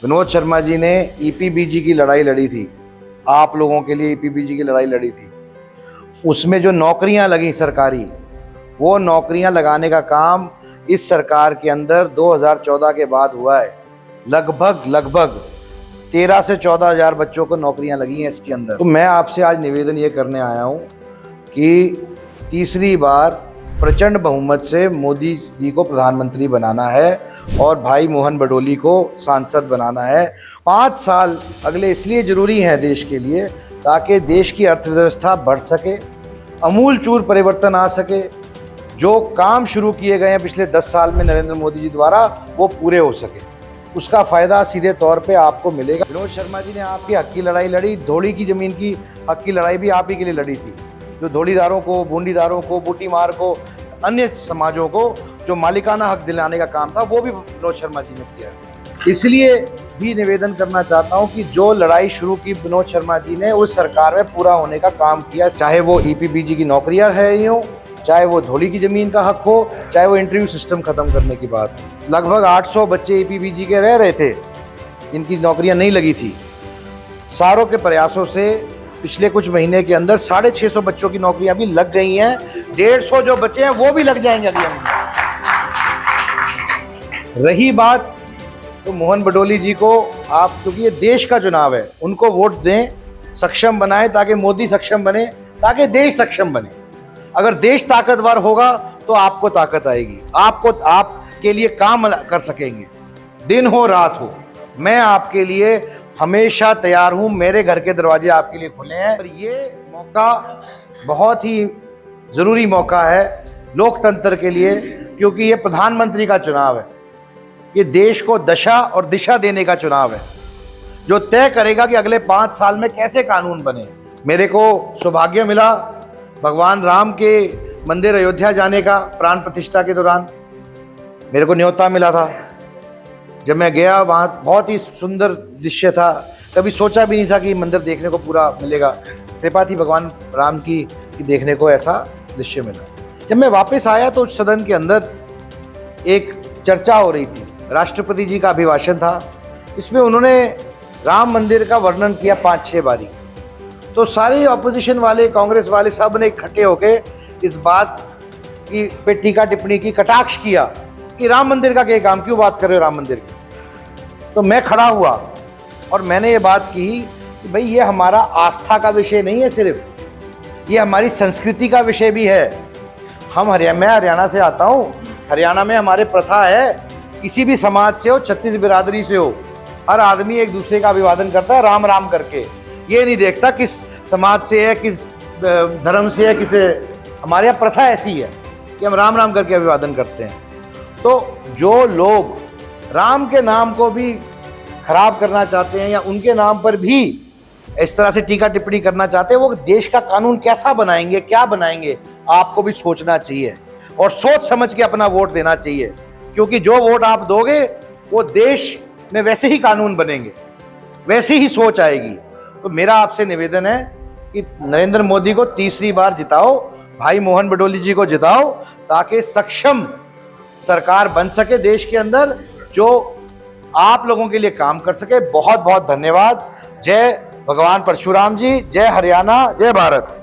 विनोद शर्मा जी ने ईपीबीजी की लड़ाई लड़ी थी, आप लोगों के लिए ईपीबीजी की लड़ाई लड़ी थी। उसमें जो नौकरियां लगी सरकारी, वो नौकरियां लगाने का काम इस सरकार के अंदर 2014 के बाद हुआ है। लगभग 13 से 14 हज़ार बच्चों को नौकरियां लगी हैं इसके अंदर। तो मैं आपसे आज निवेदन ये करने आया हूँ कि तीसरी बार प्रचंड बहुमत से मोदी जी को प्रधानमंत्री बनाना है और भाई मोहन भडोली को सांसद बनाना है। 5 साल अगले इसलिए ज़रूरी हैं देश के लिए ताकि देश की अर्थव्यवस्था बढ़ सके, अमूलचूर परिवर्तन आ सके। जो काम शुरू किए गए हैं पिछले 10 साल में नरेंद्र मोदी जी द्वारा, वो पूरे हो सके। उसका फ़ायदा सीधे तौर पे आपको मिलेगा। विनोद शर्मा जी ने आपकी हक की लड़ाई लड़ी, धौली की ज़मीन की हक की लड़ाई भी आप ही के लिए लड़ी थी। जो धौलीदारों को, बूंदीदारों को, बूटीमार को, अन्य समाजों को जो मालिकाना हक दिलाने का काम था, वो भी विनोद शर्मा जी ने किया। इसलिए भी निवेदन करना चाहता हूं कि जो लड़ाई शुरू की विनोद शर्मा जी ने, उस सरकार में पूरा होने का काम किया। चाहे वो ईपीबीजी की नौकरियां है ही हो, चाहे वो धौली की ज़मीन का हक हो, चाहे वो इंटरव्यू सिस्टम ख़त्म करने की बात हो। लगभग 800 बच्चे ईपीबीजी के रह रहे थे जिनकी नौकरियां नहीं लगी थी। सारों के प्रयासों से पिछले कुछ महीने के अंदर 650 बच्चों की नौकरियां भी लग गई हैं। 150 जो बच्चे हैं वो भी लग जाएंगे अगले महीने। रही बात तो मोहन भडोली जी को आप, क्योंकि ये देश का चुनाव है, उनको वोट दें, सक्षम बनाएं ताकि मोदी सक्षम बने, ताकि देश सक्षम बने। अगर देश ताकतवर होगा तो आपको ताकत आएगी, आपके लिए काम कर सकेंगे। दिन हो रात हो, मैं आपके लिए हमेशा तैयार हूं। मेरे घर के दरवाजे आपके लिए खुले हैं। और ये मौका बहुत ही ज़रूरी मौका है लोकतंत्र के लिए, क्योंकि ये प्रधानमंत्री का चुनाव है। ये देश को दशा और दिशा देने का चुनाव है, जो तय करेगा कि अगले 5 साल में कैसे कानून बने। मेरे को सौभाग्य मिला भगवान राम के मंदिर अयोध्या जाने का। प्राण प्रतिष्ठा के दौरान मेरे को न्योता मिला था। जब मैं गया वहाँ बहुत ही सुंदर दृश्य था। कभी सोचा भी नहीं था कि मंदिर देखने को पूरा मिलेगा। कृपा थी भगवान राम की कि देखने को ऐसा दृश्य मिला। जब मैं वापस आया तो सदन के अंदर एक चर्चा हो रही थी। राष्ट्रपति जी का अभिभाषण था। इसमें उन्होंने राम मंदिर का वर्णन किया 5-6 बारी। तो सारे ऑपोजिशन वाले, कांग्रेस वाले, सब ने इकट्ठे होकर इस बात की पे टीका टिप्पणी की, कटाक्ष किया कि राम मंदिर का क्या काम, क्यों बात कर रहे हो राम मंदिर की। तो मैं खड़ा हुआ और मैंने ये बात की कि भाई ये हमारा आस्था का विषय नहीं है, सिर्फ ये हमारी संस्कृति का विषय भी है। मैं हरियाणा से आता हूँ। हरियाणा में हमारे प्रथा है, किसी भी समाज से हो, 36 बिरादरी से हो, हर आदमी एक दूसरे का अभिवादन करता है राम राम करके। ये नहीं देखता किस समाज से है, किस धर्म से है, किसे। हमारे यहाँ प्रथा ऐसी है कि हम राम राम करके अभिवादन करते हैं। तो जो लोग राम के नाम को भी खराब करना चाहते हैं या उनके नाम पर भी इस तरह से टीका टिप्पणी करना चाहते हैं, वो देश का कानून कैसा बनाएंगे, क्या बनाएंगे, आपको भी सोचना चाहिए और सोच समझ के अपना वोट देना चाहिए। क्योंकि जो वोट आप दोगे वो देश में वैसे ही कानून बनेंगे, वैसी ही सोच आएगी। तो मेरा आपसे निवेदन है कि नरेंद्र मोदी को तीसरी बार जिताओ, भाई मोहन भडोली जी को जिताओ, ताकि सक्षम सरकार बन सके देश के अंदर, जो आप लोगों के लिए काम कर सके। बहुत बहुत धन्यवाद। जय भगवान परशुराम जी, जय हरियाणा, जय भारत।